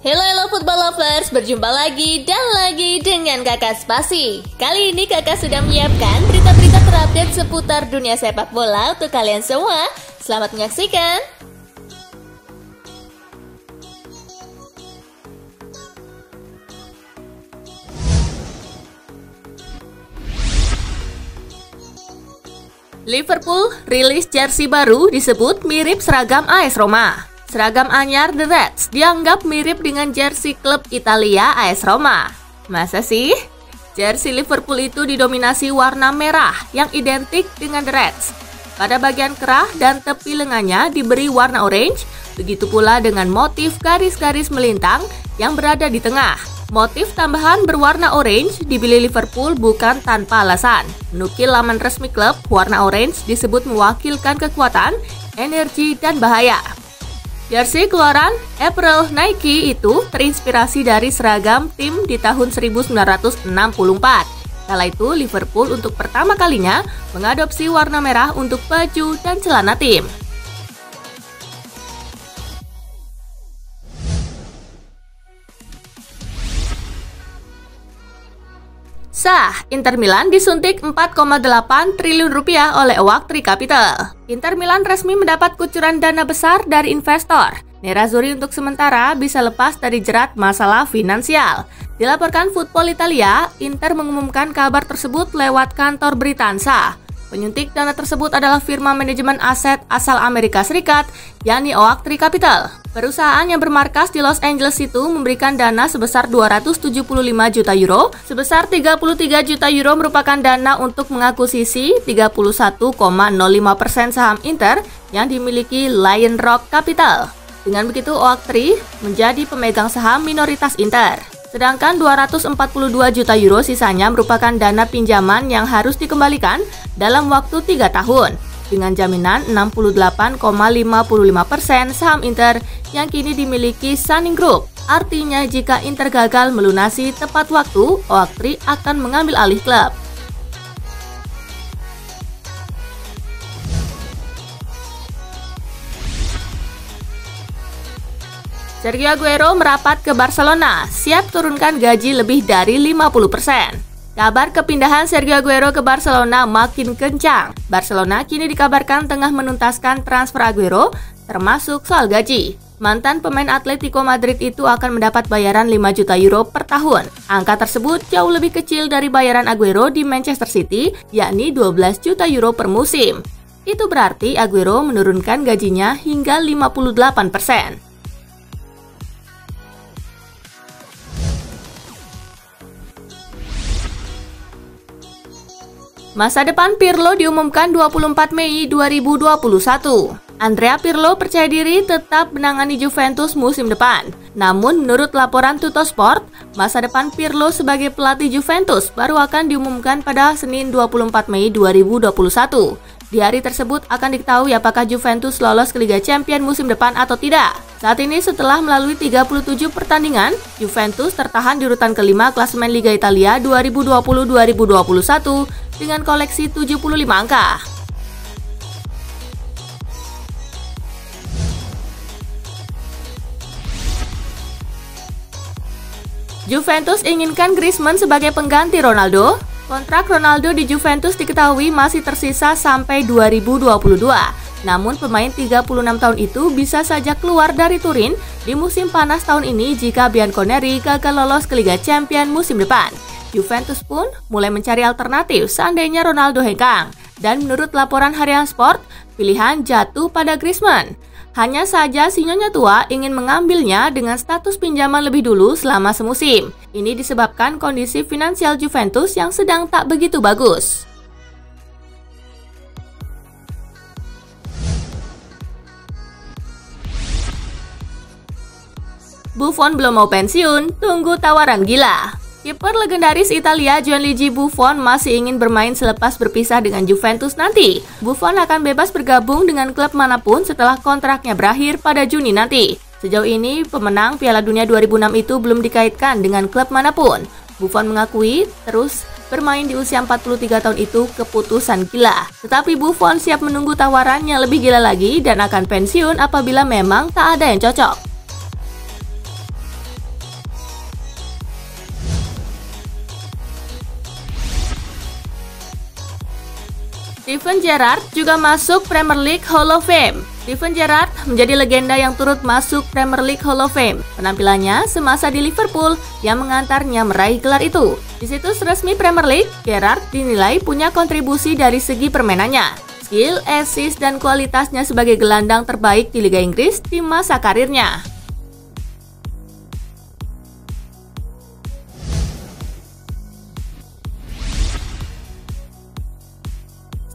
Halo football lovers, berjumpa lagi dan lagi dengan Kakak Spasi. Kali ini Kakak sudah menyiapkan berita-berita terupdate seputar dunia sepak bola untuk kalian semua. Selamat menyaksikan. Liverpool rilis jersey baru disebut mirip seragam AS Roma. Seragam anyar The Reds dianggap mirip dengan jersey klub Italia AS Roma. Masa sih? Jersey Liverpool itu didominasi warna merah yang identik dengan The Reds. Pada bagian kerah dan tepi lengannya diberi warna orange, begitu pula dengan motif garis-garis melintang yang berada di tengah. Motif tambahan berwarna orange dipilih Liverpool bukan tanpa alasan. Menukil laman resmi klub, warna orange disebut mewakilkan kekuatan, energi, dan bahaya. Jersey keluaran April Nike itu terinspirasi dari seragam tim di tahun 1964. Kala itu Liverpool untuk pertama kalinya mengadopsi warna merah untuk baju dan celana tim. Sah, Inter Milan disuntik 4,8 triliun rupiah oleh Oaktree Capital. Inter Milan resmi mendapat kucuran dana besar dari investor. Nerazzurri untuk sementara bisa lepas dari jerat masalah finansial. Dilaporkan Football Italia, Inter mengumumkan kabar tersebut lewat kantor berita ANSA. Penyuntik dana tersebut adalah firma manajemen aset asal Amerika Serikat, yakni Oaktree Capital. Perusahaan yang bermarkas di Los Angeles itu memberikan dana sebesar 275 juta euro. Sebesar 33 juta euro merupakan dana untuk mengakuisisi 31,05% saham Inter yang dimiliki Lion Rock Capital. Dengan begitu, Oaktree menjadi pemegang saham minoritas Inter. Sedangkan 242 juta euro sisanya merupakan dana pinjaman yang harus dikembalikan dalam waktu 3 tahun. Dengan jaminan 68,55% saham Inter yang kini dimiliki Sunning Group. Artinya jika Inter gagal melunasi tepat waktu, Oaktree akan mengambil alih klub. Sergio Aguero merapat ke Barcelona, siap turunkan gaji lebih dari 50%. Kabar kepindahan Sergio Aguero ke Barcelona makin kencang. Barcelona kini dikabarkan tengah menuntaskan transfer Aguero, termasuk soal gaji. Mantan pemain Atletico Madrid itu akan mendapat bayaran 5 juta euro per tahun. Angka tersebut jauh lebih kecil dari bayaran Aguero di Manchester City, yakni 12 juta euro per musim. Itu berarti Aguero menurunkan gajinya hingga 58%. Masa depan Pirlo diumumkan 24 Mei 2021. Andrea Pirlo percaya diri tetap menangani Juventus musim depan. Namun menurut laporan Tuttosport, masa depan Pirlo sebagai pelatih Juventus baru akan diumumkan pada Senin 24 Mei 2021. Di hari tersebut akan diketahui apakah Juventus lolos ke Liga Champions musim depan atau tidak. Saat ini setelah melalui 37 pertandingan, Juventus tertahan di urutan kelima klasemen Liga Italia 2020-2021 dengan koleksi 75 angka. Juventus inginkan Griezmann sebagai pengganti Ronaldo. Kontrak Ronaldo di Juventus diketahui masih tersisa sampai 2022. Namun pemain 36 tahun itu bisa saja keluar dari Turin di musim panas tahun ini jika Bianconeri gagal lolos ke Liga Champions musim depan. Juventus pun mulai mencari alternatif seandainya Ronaldo hengkang. Dan menurut laporan Harian Sport, pilihan jatuh pada Griezmann. Hanya saja si nyonya tua ingin mengambilnya dengan status pinjaman lebih dulu selama semusim. Ini disebabkan kondisi finansial Juventus yang sedang tak begitu bagus. Buffon belum mau pensiun, tunggu tawaran gila. Kiper legendaris Italia Gianluigi Buffon masih ingin bermain selepas berpisah dengan Juventus nanti. Buffon akan bebas bergabung dengan klub manapun setelah kontraknya berakhir pada Juni nanti. Sejauh ini, pemenang Piala Dunia 2006 itu belum dikaitkan dengan klub manapun. Buffon mengakui terus bermain di usia 43 tahun itu keputusan gila. Tetapi Buffon siap menunggu tawaran yang lebih gila lagi dan akan pensiun apabila memang tak ada yang cocok. Steven Gerrard juga masuk Premier League Hall of Fame. Steven Gerrard menjadi legenda yang turut masuk Premier League Hall of Fame. Penampilannya semasa di Liverpool yang mengantarnya meraih gelar itu. Di situs resmi Premier League, Gerrard dinilai punya kontribusi dari segi permainannya, skill, assist, dan kualitasnya sebagai gelandang terbaik di Liga Inggris di masa karirnya.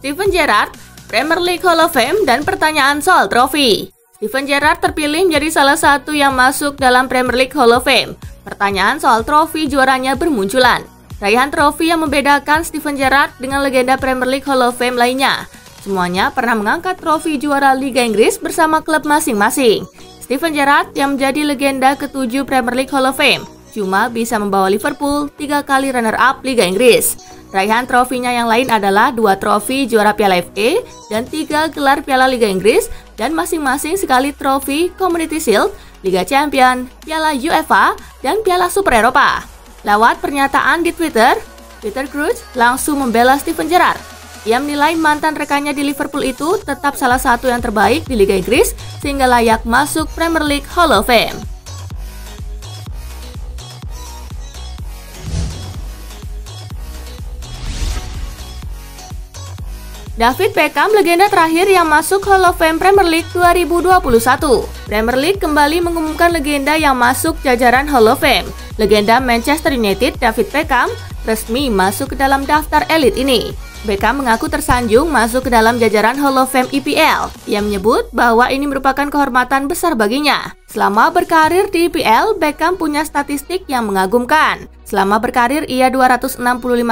Steven Gerrard, Premier League Hall of Fame, dan pertanyaan soal trofi. Steven Gerrard terpilih menjadi salah satu yang masuk dalam Premier League Hall of Fame. Pertanyaan soal trofi juaranya bermunculan. Raihan trofi yang membedakan Steven Gerrard dengan legenda Premier League Hall of Fame lainnya. Semuanya pernah mengangkat trofi juara Liga Inggris bersama klub masing-masing. Steven Gerrard yang menjadi legenda ke-7 Premier League Hall of Fame cuma bisa membawa Liverpool 3 kali runner-up Liga Inggris. Raihan trofinya yang lain adalah 2 trofi juara Piala FA dan 3 gelar Piala Liga Inggris dan masing-masing sekali trofi Community Shield, Liga Champion, Piala UEFA, dan Piala Super Eropa. Lewat pernyataan di Twitter, Peter Crouch langsung membela Steven Gerrard. Ia menilai mantan rekannya di Liverpool itu tetap salah satu yang terbaik di Liga Inggris sehingga layak masuk Premier League Hall of Fame. David Beckham, legenda terakhir yang masuk Hall of Fame Premier League 2021. Premier League kembali mengumumkan legenda yang masuk jajaran Hall of Fame. Legenda Manchester United, David Beckham, resmi masuk ke dalam daftar elit ini. Beckham mengaku tersanjung masuk ke dalam jajaran Hall of Fame EPL. Ia menyebut bahwa ini merupakan kehormatan besar baginya. Selama berkarir di EPL, Beckham punya statistik yang mengagumkan. Selama berkarir, ia 265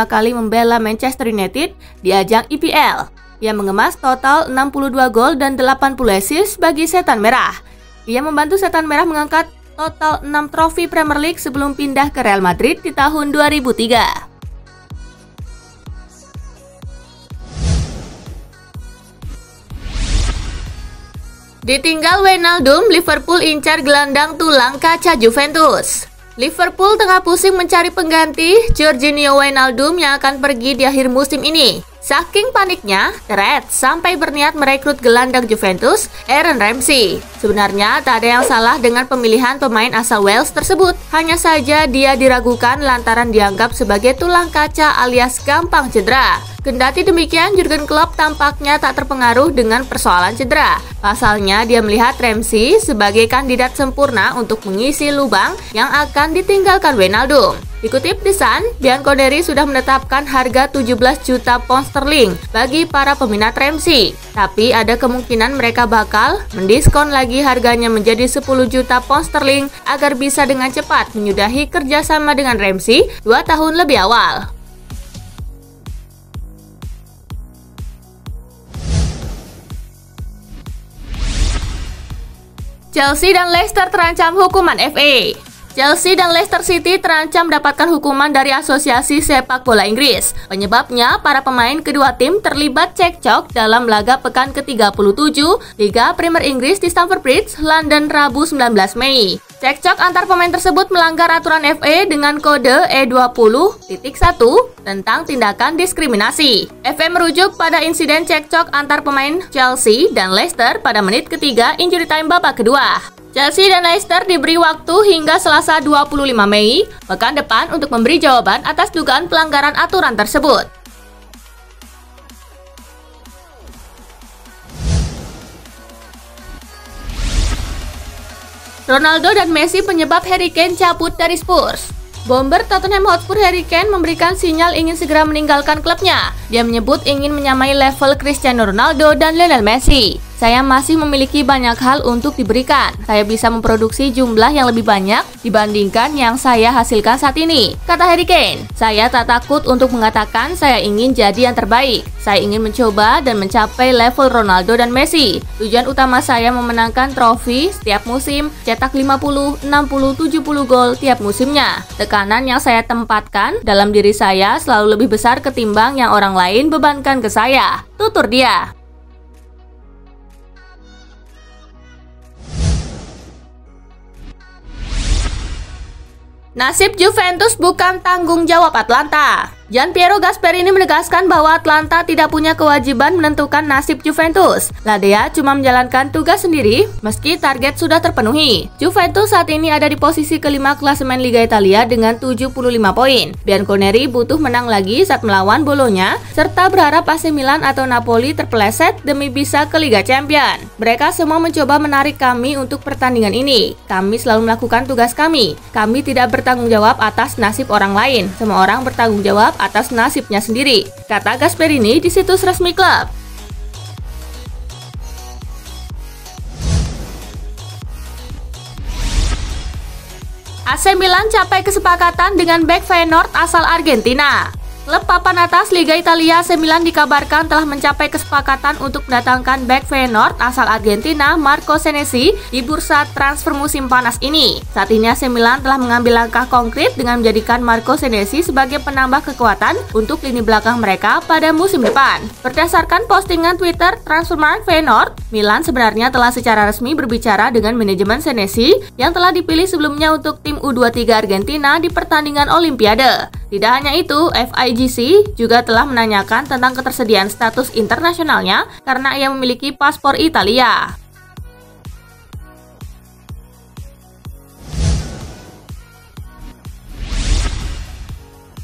kali membela Manchester United di ajang EPL. Ia mengemas total 62 gol dan 80 assist bagi Setan Merah. Ia membantu Setan Merah mengangkat total 6 trofi Premier League sebelum pindah ke Real Madrid di tahun 2003. Ditinggal Wijnaldum, Liverpool incar gelandang tulang kaca Juventus. Liverpool tengah pusing mencari pengganti Georginio Wijnaldum yang akan pergi di akhir musim ini. Saking paniknya, The Reds sampai berniat merekrut gelandang Juventus, Aaron Ramsey. Sebenarnya tak ada yang salah dengan pemilihan pemain asal Wales tersebut. Hanya saja dia diragukan lantaran dianggap sebagai tulang kaca alias gampang cedera. Kendati demikian, Jurgen Klopp tampaknya tak terpengaruh dengan persoalan cedera. Pasalnya, dia melihat Ramsey sebagai kandidat sempurna untuk mengisi lubang yang akan ditinggalkan Wijnaldum. Dikutip The Sun, Bianconeri sudah menetapkan harga 17 juta pound sterling bagi para peminat Ramsey. Tapi ada kemungkinan mereka bakal mendiskon lagi harganya menjadi 10 juta pound sterling agar bisa dengan cepat menyudahi kerjasama dengan Ramsey 2 tahun lebih awal. Chelsea dan Leicester terancam hukuman FA. Chelsea dan Leicester City terancam mendapatkan hukuman dari Asosiasi Sepak Bola Inggris. Penyebabnya, para pemain kedua tim terlibat cekcok dalam laga pekan ke-37 Liga Premier Inggris di Stamford Bridge, London, Rabu 19 Mei. Cekcok antar pemain tersebut melanggar aturan FA dengan kode E20.1 tentang tindakan diskriminasi. FA merujuk pada insiden cekcok antar pemain Chelsea dan Leicester pada menit ketiga injury time babak kedua. Chelsea dan Leicester diberi waktu hingga Selasa 25 Mei pekan depan untuk memberi jawaban atas dugaan pelanggaran aturan tersebut. Ronaldo dan Messi penyebab Harry Kane cabut dari Spurs. Bomber Tottenham Hotspur Harry Kane memberikan sinyal ingin segera meninggalkan klubnya. Dia menyebut ingin menyamai level Cristiano Ronaldo dan Lionel Messi. Saya masih memiliki banyak hal untuk diberikan. Saya bisa memproduksi jumlah yang lebih banyak dibandingkan yang saya hasilkan saat ini, kata Harry Kane. Saya tak takut untuk mengatakan saya ingin jadi yang terbaik. Saya ingin mencoba dan mencapai level Ronaldo dan Messi. Tujuan utama saya memenangkan trofi setiap musim, cetak 50, 60, 70 gol tiap musimnya. Tekanan yang saya tempatkan dalam diri saya selalu lebih besar ketimbang yang orang lain bebankan ke saya, tutur dia. Nasib Juventus bukan tanggung jawab Atlanta. Gianpiero Gasperini menegaskan bahwa Atalanta tidak punya kewajiban menentukan nasib Juventus. Ladea cuma menjalankan tugas sendiri meski target sudah terpenuhi. Juventus saat ini ada di posisi kelima klasemen Liga Italia dengan 75 poin. Bianconeri butuh menang lagi saat melawan Bologna serta berharap AC Milan atau Napoli terpeleset demi bisa ke Liga Champion. Mereka semua mencoba menarik kami untuk pertandingan ini. Kami selalu melakukan tugas kami. Kami tidak bertanggung jawab atas nasib orang lain. Semua orang bertanggung jawab atas nasibnya sendiri, kata Gasperini di situs resmi klub. AC Milan capai kesepakatan dengan bek Feyenoord asal Argentina. Klub papan atas Liga Italia AC Milan dikabarkan telah mencapai kesepakatan untuk mendatangkan bek Feyenoord asal Argentina Marco Senesi di bursa transfer musim panas ini. Saat ini AC Milan telah mengambil langkah konkret dengan menjadikan Marco Senesi sebagai penambah kekuatan untuk lini belakang mereka pada musim depan. Berdasarkan postingan Twitter Transfermarkt Feyenoord, Milan sebenarnya telah secara resmi berbicara dengan manajemen Senesi yang telah dipilih sebelumnya untuk tim U23 Argentina di pertandingan Olimpiade. Tidak hanya itu, FIGC juga telah menanyakan tentang ketersediaan status internasionalnya karena ia memiliki paspor Italia.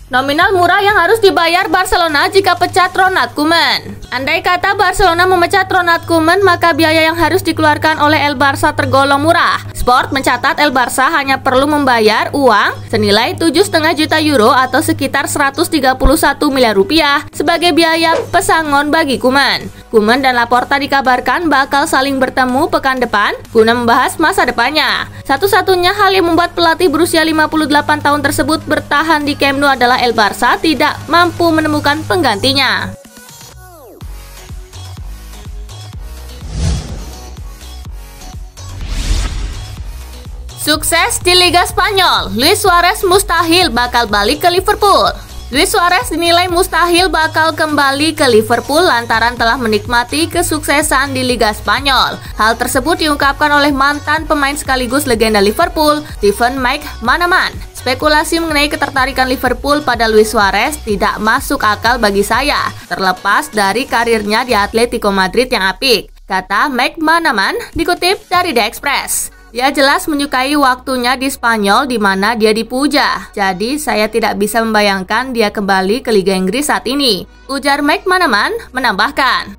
Nominal murah yang harus dibayar Barcelona jika pecat Ronald Koeman. Andai kata Barcelona memecat Ronald Koeman, maka biaya yang harus dikeluarkan oleh El Barça tergolong murah. Sport mencatat El Barça hanya perlu membayar uang senilai 7,5 juta euro atau sekitar 131 miliar rupiah sebagai biaya pesangon bagi Koeman. Koeman dan Laporta dikabarkan bakal saling bertemu pekan depan guna membahas masa depannya. Satu-satunya hal yang membuat pelatih berusia 58 tahun tersebut bertahan di Camp Nou adalah El Barça tidak mampu menemukan penggantinya. Sukses di Liga Spanyol, Luis Suarez mustahil bakal balik ke Liverpool. Luis Suarez dinilai mustahil bakal kembali ke Liverpool lantaran telah menikmati kesuksesan di Liga Spanyol. Hal tersebut diungkapkan oleh mantan pemain sekaligus legenda Liverpool, Steven McManaman. Spekulasi mengenai ketertarikan Liverpool pada Luis Suarez tidak masuk akal bagi saya, terlepas dari karirnya di Atletico Madrid yang apik, kata McManaman dikutip dari The Express. Dia jelas menyukai waktunya di Spanyol di mana dia dipuja. Jadi saya tidak bisa membayangkan dia kembali ke Liga Inggris saat ini, ujar McManaman menambahkan.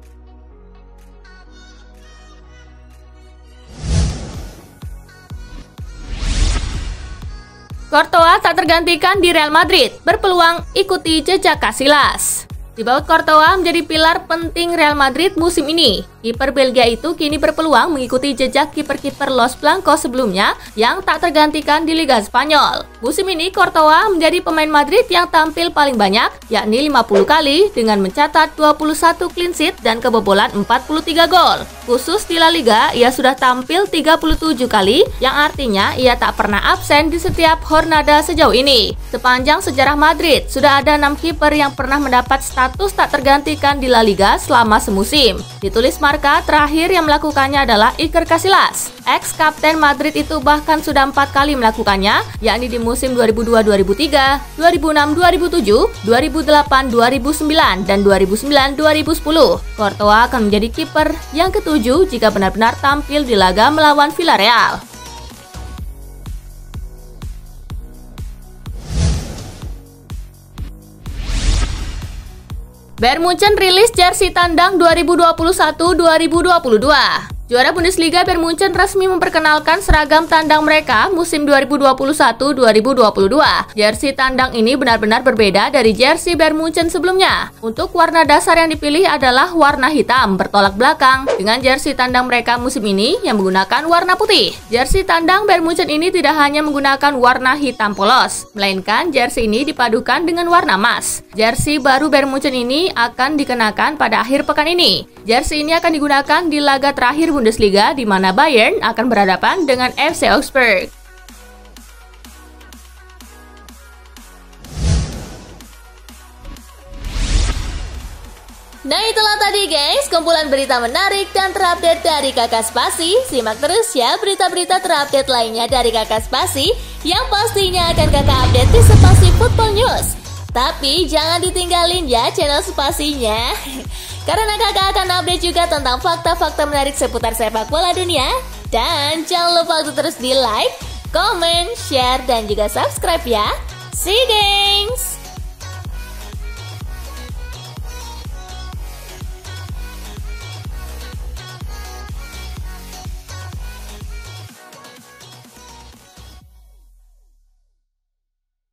Courtois tak tergantikan di Real Madrid, berpeluang ikuti jejak Casillas. Thibaut Courtois menjadi pilar penting Real Madrid musim ini. Kiper Belgia itu kini berpeluang mengikuti jejak kiper-kiper Los Blancos sebelumnya yang tak tergantikan di Liga Spanyol. Musim ini Courtois menjadi pemain Madrid yang tampil paling banyak, yakni 50 kali dengan mencatat 21 clean sheet dan kebobolan 43 gol. Khusus di La Liga, ia sudah tampil 37 kali, yang artinya ia tak pernah absen di setiap jornada sejauh ini. Sepanjang sejarah Madrid, sudah ada 6 kiper yang pernah mendapat status tak tergantikan di La Liga selama semusim. Ditulis Marca, terakhir yang melakukannya adalah Iker Casillas. Ex-kapten Madrid itu bahkan sudah 4 kali melakukannya, yakni di musim 2002-2003, 2006-2007, 2008-2009, dan 2009-2010. Courtois akan menjadi kiper yang ketujuh jika benar-benar tampil di laga melawan Villarreal. Bayern Munchen rilis jersey tandang 2021-2022. Juara Bundesliga Bayern Munchen resmi memperkenalkan seragam tandang mereka musim 2021-2022. Jersey tandang ini benar-benar berbeda dari jersey Bayern Munchen sebelumnya. Untuk warna dasar yang dipilih adalah warna hitam bertolak belakang dengan jersey tandang mereka musim ini yang menggunakan warna putih. Jersey tandang Bayern Munchen ini tidak hanya menggunakan warna hitam polos, melainkan jersey ini dipadukan dengan warna emas. Jersey baru Bayern Munchen ini akan dikenakan pada akhir pekan ini. Jersey ini akan digunakan di laga terakhir Bundesliga di mana Bayern akan berhadapan dengan FC Augsburg. Nah itulah tadi guys, kumpulan berita menarik dan terupdate dari Kakak Spasi. Simak terus ya berita-berita terupdate lainnya dari Kakak Spasi yang pastinya akan Kakak update di Spasi Football News. Tapi jangan ditinggalin ya channel Spasinya. Karena kakak akan update juga tentang fakta-fakta menarik seputar sepak bola dunia. Dan jangan lupa untuk terus di like, comment, share, dan juga subscribe ya. See you, gengs!